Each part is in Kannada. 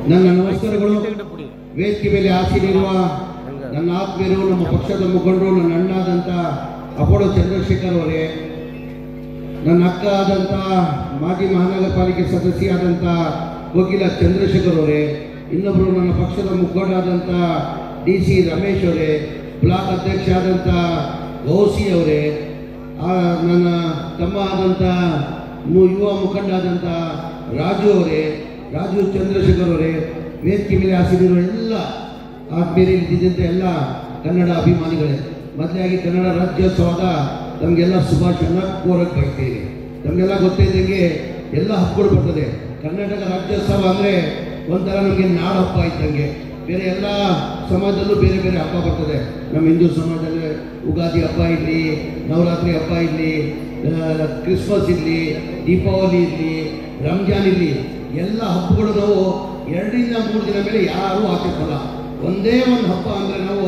ನನ್ನ ನಮಸ್ಕಾರಗಳು. ವೇದಿಕೆ ಮೇಲೆ ಆಸೀನಿರುವ ನನ್ನ ಆತ್ಮೀಯರು, ನಮ್ಮ ಪಕ್ಷದ ಮುಖಂಡರು, ನನ್ನ ಅಣ್ಣಾದಂಥ ಅಪೋಲೋ ಚಂದ್ರಶೇಖರ್ ಅವರೇ, ನನ್ನ ಅಕ್ಕ ಆದಂಥ ಮಾಜಿ ಮಹಾನಗರ ಪಾಲಿಕೆ ಸದಸ್ಯ ಆದಂಥ ಕೋಕಿಲ ಚಂದ್ರಶೇಖರ್ ಅವರೇ, ಇನ್ನೊಬ್ಬರು ನನ್ನ ಪಕ್ಷದ ಮುಖಂಡರಾದಂಥ DC ರಮೇಶ್ ಅವರೇ, ಬ್ಲಾಕ್ ಅಧ್ಯಕ್ಷ ಆದಂಥ ಗೌಸಿ ಅವರೇ, ನನ್ನ ತಮ್ಮ ಆದಂಥ ಯುವ ಮುಖಂಡ ಆದಂಥ ರಾಜು ಅವರೇ, ರಾಜು ಚಂದ್ರಶೇಖರ್ ಅವರೇ, ವೇದಿಕೆ ಮೇಲೆ ಆಸೀನಿರುವ ಎಲ್ಲ ಆತ್ಮೀಯರೇ, ಇದ್ದಿದ್ದಂಥ ಎಲ್ಲ ಕನ್ನಡ ಅಭಿಮಾನಿಗಳೇ, ಮೊದಲಾಗಿ ಕನ್ನಡ ರಾಜ್ಯೋತ್ಸವದ ತಮಗೆಲ್ಲ ಶುಭಾಶಯನ ಕೋರಕ್ಕೆ ಬಯಸ್ತೀನಿ. ತಮಗೆಲ್ಲ ಗೊತ್ತಿದ್ದಂಗೆ ಎಲ್ಲ ಹಬ್ಬಗಳು ಬರ್ತದೆ. ಕರ್ನಾಟಕ ರಾಜ್ಯೋತ್ಸವ ಅಂದರೆ ಒಂಥರ ನಮಗೆ ನಾಡು ಹಬ್ಬ ಇದ್ದಂಗೆ. ಬೇರೆ ಎಲ್ಲ ಸಮಾಜದಲ್ಲೂ ಬೇರೆ ಬೇರೆ ಹಬ್ಬ ಬರ್ತದೆ. ನಮ್ಮ ಹಿಂದೂ ಸಮಾಜದಲ್ಲಿ ಉಗಾದಿ ಹಬ್ಬ ಇರಲಿ, ನವರಾತ್ರಿ ಹಬ್ಬ ಇರಲಿ, ಕ್ರಿಸ್ಮಸ್ ಇರಲಿ, ದೀಪಾವಳಿ ಇರಲಿ, ರಂಜಾನ್ ಇರಲಿ, ಎಲ್ಲ ಹಬ್ಬಗಳು ನಾವು 2 ರಿಂದ 3 ದಿನ ಮೇಲೆ ಯಾರೂ ಆಚರಿಸಲ್ಲ. ಒಂದೇ ಒಂದು ಹಬ್ಬ ಅಂದರೆ ನಾವು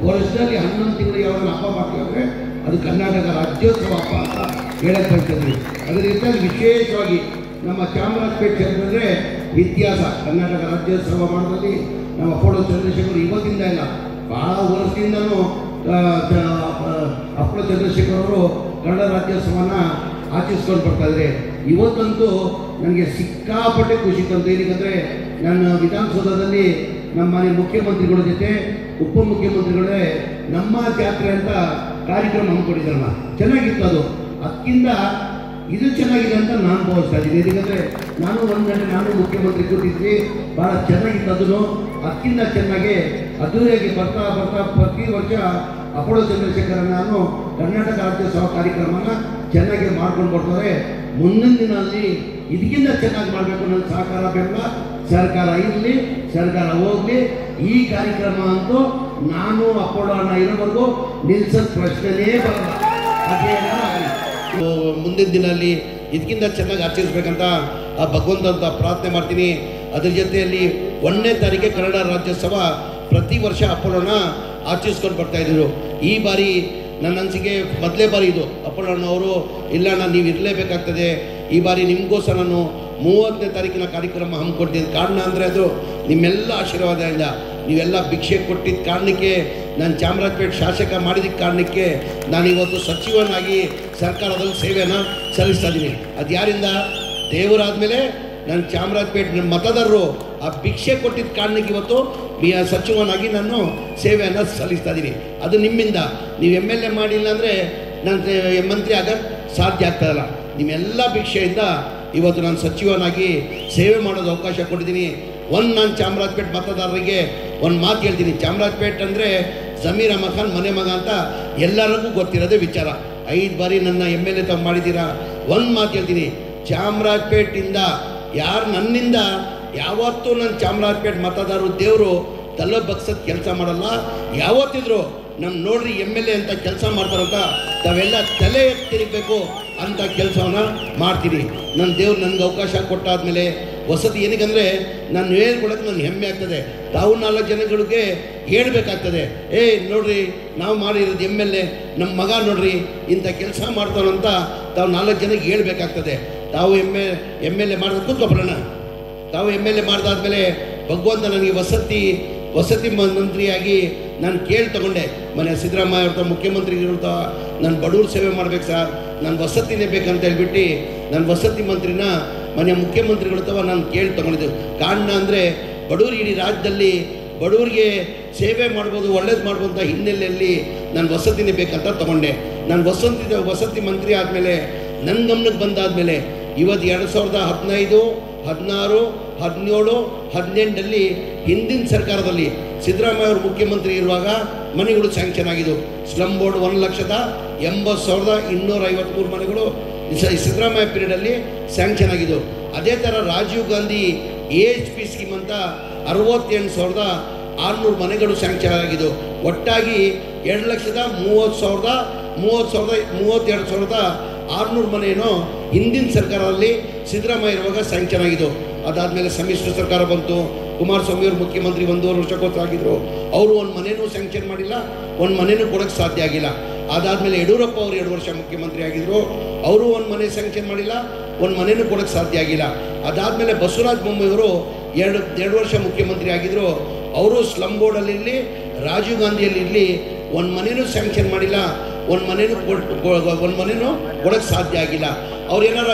ವರ್ಷದಲ್ಲಿ 11 ತಿಂಗಳು ಯಾವಾಗ ಹಬ್ಬ ಮಾಡ್ತೀವಿ ಅಂದರೆ ಅದು ಕರ್ನಾಟಕ ರಾಜ್ಯೋತ್ಸವ ಹಬ್ಬ ಅಂತ ಹೇಳಕ್ಕೆ ಬರ್ತದ್ರಿ. ಅದರಿಂದ ವಿಶೇಷವಾಗಿ ನಮ್ಮ ಚಾಮರಾಜಪೇಟೆ ಕ್ಷೇತ್ರದಲ್ಲಿ ಇತಿಹಾಸ ಕರ್ನಾಟಕ ರಾಜ್ಯೋತ್ಸವ ಮಾಡೋದ್ರಲ್ಲಿ ನಮ್ಮ ಅಪೋಲೋ ಚಂದ್ರಶೇಖರ್ ಇವತ್ತಿಂದ ಇಲ್ಲ, ಭಾಳ ವರ್ಷದಿಂದನೂ ಅಪೋಲೋ ಚಂದ್ರಶೇಖರ್ ಅವರು ಕನ್ನಡ ರಾಜ್ಯೋತ್ಸವನ ಆಚರಿಸ್ಕೊಂಡು ಬರ್ತಾಯಿದ್ರೆ, ಇವತ್ತಂತೂ ನನಗೆ ಸಿಕ್ಕಾಪಟ್ಟೆ ಖುಷಿ ತಂತು. ಏನಕ್ಕೆ ನನ್ನ ವಿಧಾನಸೌಧದಲ್ಲಿ ನಮ್ಮ ಮನೆ ಮುಖ್ಯಮಂತ್ರಿಗಳ ಜೊತೆ ಉಪಮುಖ್ಯಮಂತ್ರಿಗಳೇ ನಮ್ಮ ಜಾತ್ರೆ ಅಂತ ಕಾರ್ಯಕ್ರಮ ಹಮ್ಮಿಕೊಂಡಿದ್ದಾರಲ್ಲ, ಚೆನ್ನಾಗಿತ್ತು. ಅದು ಅದಕ್ಕಿಂತ ಇದು ಚೆನ್ನಾಗಿದೆ ಅಂತ ನಾನು ಭಾವಿಸ್ತಾ ಇದ್ದೀನಿ. ಏಕೆಂದರೆ ನಾನು ಒಂದು ಗಂಟೆ ನಾನು ಮುಖ್ಯಮಂತ್ರಿ ಕೊಟ್ಟಿದ್ವಿ, ಭಾಳ ಚೆನ್ನಾಗಿತ್ತು. ಅದನ್ನು ಅದಕ್ಕಿಂತ ಚೆನ್ನಾಗಿ ಅದ್ದೂರಿಯಾಗಿ ಬರ್ತಾ ಬರ್ತಾ ಪ್ರತಿ ವರ್ಷ ಅಪೋಲೋ ಚಂದ್ರಶೇಖರ ನಾನು ಕರ್ನಾಟಕ ರಾಜ್ಯೋತ್ಸವ ಕಾರ್ಯಕ್ರಮನ ಚೆನ್ನಾಗಿ ಮಾಡ್ಕೊಂಡು ಬರ್ತಾರೆ. ಮುಂದಿನ ದಿನದಲ್ಲಿ ಇದಕ್ಕಿಂತ ಚೆನ್ನಾಗಿ ಮಾಡಬೇಕು. ನನ್ನ ಸಹಕಾರ ಬೆಂಬಲ, ಸರ್ಕಾರ ಇರಲಿ, ಸರ್ಕಾರ ಹೋಗಲಿ. ಈ ಕಾರ್ಯಕ್ರಮ ಅಂತೂ ನಾನು ಅಪೋಲೋ ಅಣ್ಣ ಇರೋವರೆಗೂ ನಿಲ್ಸೋದು ಪ್ರಶ್ನೆನೇ ಬರಲ್ಲ. ಮುಂದಿನ ದಿನದಲ್ಲಿ ಇದಕ್ಕಿಂತ ಚೆನ್ನಾಗಿ ಆಚರಿಸ್ಬೇಕಂತ ಆ ಭಗವಂತ ಅಂತ ಪ್ರಾರ್ಥನೆ ಮಾಡ್ತೀನಿ. ಅದ್ರ ಜೊತೆಯಲ್ಲಿ 1ನೇ ತಾರೀಕಿಗೆ ಕನ್ನಡ ರಾಜ್ಯೋತ್ಸವ ಪ್ರತಿ ವರ್ಷ ಅಪೋಲೋನ ಆಚರಿಸ್ಕೊಂಡು ಬರ್ತಾಯಿದ್ರು. ಈ ಬಾರಿ ನನ್ನ ಅನಿಸಿಕೆ ಮೊದಲೇ ಬಾರಿ ಇದು ಅಪೋಲೋ ಅಣ್ಣವರು ಇಲ್ಲ ನಾನು ನೀವು ಇರಲೇಬೇಕಾಗ್ತದೆ, ಈ ಬಾರಿ ನಿಮಗೋಸ್ಕರ ನಾನು 30ನೇ ತಾರೀಕಿನ ಕಾರ್ಯಕ್ರಮ ಹಮ್ಮಿಕೊಡ್ತೀನಿ. ಕಾರಣ ಅಂದರೆ ಅದು ನಿಮ್ಮೆಲ್ಲ ಆಶೀರ್ವಾದದಿಂದ, ನೀವೆಲ್ಲ ಭಿಕ್ಷೆ ಕೊಟ್ಟಿದ್ದ ಕಾರಣಕ್ಕೆ, ನಾನು ಚಾಮರಾಜಪೇಟೆ ಶಾಸಕ ಮಾಡಿದ ಕಾರಣಕ್ಕೆ ನಾನು ಇವತ್ತು ಸಚಿವನಾಗಿ ಸರ್ಕಾರದಲ್ಲಿ ಸೇವೆಯನ್ನು ಸಲ್ಲಿಸ್ತಾ ಇದ್ದೀನಿ. ಅದು ಯಾರಿಂದ? ದೇವರಾದಮೇಲೆ ನನ್ನ ಚಾಮರಾಜಪೇಟೆ ಮತದಾರರು ಆ ಭಿಕ್ಷೆ ಕೊಟ್ಟಿದ್ದ ಕಾರಣಕ್ಕೆ ಇವತ್ತು ಸಚಿವನಾಗಿ ನಾನು ಸೇವೆಯನ್ನು ಸಲ್ಲಿಸ್ತಾ ಇದ್ದೀನಿ. ಅದು ನಿಮ್ಮಿಂದ. ನೀವು MLA ಮಾಡಿಲ್ಲ ಅಂದರೆ ನಾನು ಮಂತ್ರಿ ಆಗಕ್ಕೆ ಸಾಧ್ಯ ಆಗ್ತಾಯಿಲ್ಲ. ನಿಮ್ಮೆಲ್ಲ ಭಿಕ್ಷೆಯಿಂದ ಇವತ್ತು ನಾನು ಸಚಿವನಾಗಿ ಸೇವೆ ಮಾಡೋದು ಅವಕಾಶ ಕೊಟ್ಟಿದ್ದೀನಿ. ನಾನು ಚಾಮರಾಜಪೇಟೆ ಮತದಾರರಿಗೆ ಒಂದು ಮಾತು ಹೇಳ್ತೀನಿ. ಚಾಮರಾಜಪೇಟೆ ಅಂದರೆ ಜಮೀರ್ ಅಹಮದ್ ಖಾನ್ ಮನೆ ಮಗ ಅಂತ ಎಲ್ಲರಿಗೂ ಗೊತ್ತಿರೋದೇ ವಿಚಾರ. 5 ಬಾರಿ ನನ್ನ MLA ತಾವು ಮಾಡಿದ್ದೀರಾ. ಒಂದು ಮಾತು ಹೇಳ್ತೀನಿ, ಚಾಮರಾಜಪೇಟೆಯಿಂದ ಯಾರು ನನ್ನಿಂದ ಯಾವತ್ತೂ ನನ್ನ ಚಾಮರಾಜಪೇಟೆ ಮತದಾರರು ದೇವರು ತಲೆ ಬಗ್ಸೋದು ಕೆಲಸ ಮಾಡಲ್ಲ. ಯಾವತ್ತಿದ್ರು ನಮ್ಮ ನೋಡ್ರಿ MLA ಅಂತ ಕೆಲಸ ಮಾಡ್ತಾರಂತ ತಾವೆಲ್ಲ ತಲೆ ತಿರುಗಬೇಕು ಅಂತ ಕೆಲಸವನ್ನು ಮಾಡ್ತೀನಿ. ನನ್ನ ದೇವ್ರು ನನಗೆ ಅವಕಾಶ ಕೊಟ್ಟಾದ್ಮೇಲೆ ವಸತಿ ಏನಕ್ಕಂದರೆ ನಾನು ಹೇಳ್ಕೊಳಕ್ಕೆ ನನಗೆ ಹೆಮ್ಮೆ ಆಗ್ತದೆ. ತಾವು 4 ಜನಗಳಿಗೆ ಹೇಳ್ಬೇಕಾಗ್ತದೆ, ನೋಡ್ರಿ ನಾವು ಮಾಡಿರೋದು MLA ನಮ್ಮ ಮಗ ನೋಡ್ರಿ ಇಂಥ ಕೆಲಸ ಮಾಡ್ತಾನಂತ ತಾವು 4 ಜನಕ್ಕೆ ಹೇಳ್ಬೇಕಾಗ್ತದೆ. ತಾವು MLA ಮಾಡಿದ ಕೂತ್ಕೊಬರೋಣ. ತಾವು MLA ಮಾಡಿದಾದ್ಮೇಲೆ ಭಗವಂತ ನನಗೆ ವಸತಿ ಮಂತ್ರಿಯಾಗಿ ನಾನು ಕೇಳಿ ತಗೊಂಡೆ. ಮನೆ ಸಿದ್ದರಾಮಯ್ಯ ಅವ್ರತ ಮುಖ್ಯಮಂತ್ರಿ ಇರ್ತ ನಾನು ಬಡವ್ರ ಸೇವೆ ಮಾಡ್ಬೇಕು ಸರ್, ನಾನು ವಸತಿನೇ ಬೇಕಂತ ಹೇಳ್ಬಿಟ್ಟು ನಾನು ವಸತಿ ಮಂತ್ರಿನ ಮನೆ ಮುಖ್ಯಮಂತ್ರಿಗಳು ನಾನು ಕೇಳಿ ತಗೊಂಡಿದ್ದು. ಕಾರಣ ಅಂದರೆ ಬಡವರು ಇಡೀ ರಾಜ್ಯದಲ್ಲಿ ಬಡವರಿಗೆ ಸೇವೆ ಮಾಡ್ಬೋದು, ಒಳ್ಳೇದು ಮಾಡ್ಬೋದು ಅಂತ ಹಿನ್ನೆಲೆಯಲ್ಲಿ ನಾನು ವಸತಿನೇ ಬೇಕಂತ ತಗೊಂಡೆ. ನಾನು ವಸತಿ ಮಂತ್ರಿ ಆದಮೇಲೆ ನನ್ನ ಗಮನಕ್ಕೆ ಬಂದಾದಮೇಲೆ ಇವತ್ತು 2015, 16, 17, 18 ಹಿಂದಿನ ಸರ್ಕಾರದಲ್ಲಿ ಸಿದ್ದರಾಮಯ್ಯ ಅವರು ಮುಖ್ಯಮಂತ್ರಿ ಇರುವಾಗ ಮನೆಗಳು ಸ್ಯಾಂಕ್ಷನ್ ಆಗಿದ್ದು. ಸ್ಲಮ್ ಬೋರ್ಡ್ 1,80,253 ಮನೆಗಳು ಸಿದ್ದರಾಮಯ್ಯ ಪೀರಿಯಡಲ್ಲಿ ಸ್ಯಾಂಕ್ಷನ್ ಆಗಿದ್ದು. ಅದೇ ಥರ ರಾಜೀವ್ ಗಾಂಧಿ AHP ಸ್ಕೀಮ್ ಅಂತ 68,600 ಮನೆಗಳು ಸ್ಯಾಂಕ್ಷನ್ ಆಗಿದ್ದು. ಒಟ್ಟಾಗಿ 2,32,600 ಮನೆಯೂ ಹಿಂದಿನ ಸರ್ಕಾರದಲ್ಲಿ ಸಿದ್ದರಾಮಯ್ಯ ಇರುವಾಗ ಸ್ಯಾಂಕ್ಷನ್ ಆಗಿದ್ದು. ಅದಾದಮೇಲೆ ಸಮ್ಮಿಶ್ರ ಸರ್ಕಾರ ಬಂತು. ಕುಮಾರಸ್ವಾಮಿ ಅವರು ಮುಖ್ಯಮಂತ್ರಿ 1.5 ವರ್ಷಕ್ಕೋಸ್ಕರ ಆಗಿದ್ದರು. ಅವರು ಒಂದು ಮನೆಯೂ ಸ್ಯಾಂಕ್ಷನ್ ಮಾಡಿಲ್ಲ, ಒಂದು ಮನೆಯೂ ಕೊಡೋಕ್ಕೆ ಸಾಧ್ಯ ಆಗಿಲ್ಲ. ಅದಾದಮೇಲೆ ಯಡಿಯೂರಪ್ಪ ಅವರು 2 ವರ್ಷ ಮುಖ್ಯಮಂತ್ರಿ ಆಗಿದ್ದರು. ಅವರು ಒಂದು ಮನೆ ಸ್ಯಾಂಕ್ಷನ್ ಮಾಡಿಲ್ಲ, ಒಂದು ಮನೆಯೂ ಕೊಡೋಕ್ಕೆ ಸಾಧ್ಯ ಆಗಿಲ್ಲ. ಅದಾದಮೇಲೆ ಬಸವರಾಜ ಬೊಮ್ಮಾಯಿ ಅವರು ಎರಡು ವರ್ಷ ಮುಖ್ಯಮಂತ್ರಿ ಆಗಿದ್ರು. ಅವರು ಸ್ಲಮ್ ಬೋರ್ಡಲ್ಲಿರಲಿ, ರಾಜೀವ್ ಗಾಂಧಿಯಲ್ಲಿರಲಿ, ಒಂದು ಮನೇನೂ ಸ್ಯಾಂಕ್ಷನ್ ಮಾಡಿಲ್ಲ, ಒಂದು ಮನೇನೂ ಕೊಡೋಕ್ಕೆ ಸಾಧ್ಯ ಆಗಿಲ್ಲ. ಅವ್ರು ಏನಾರ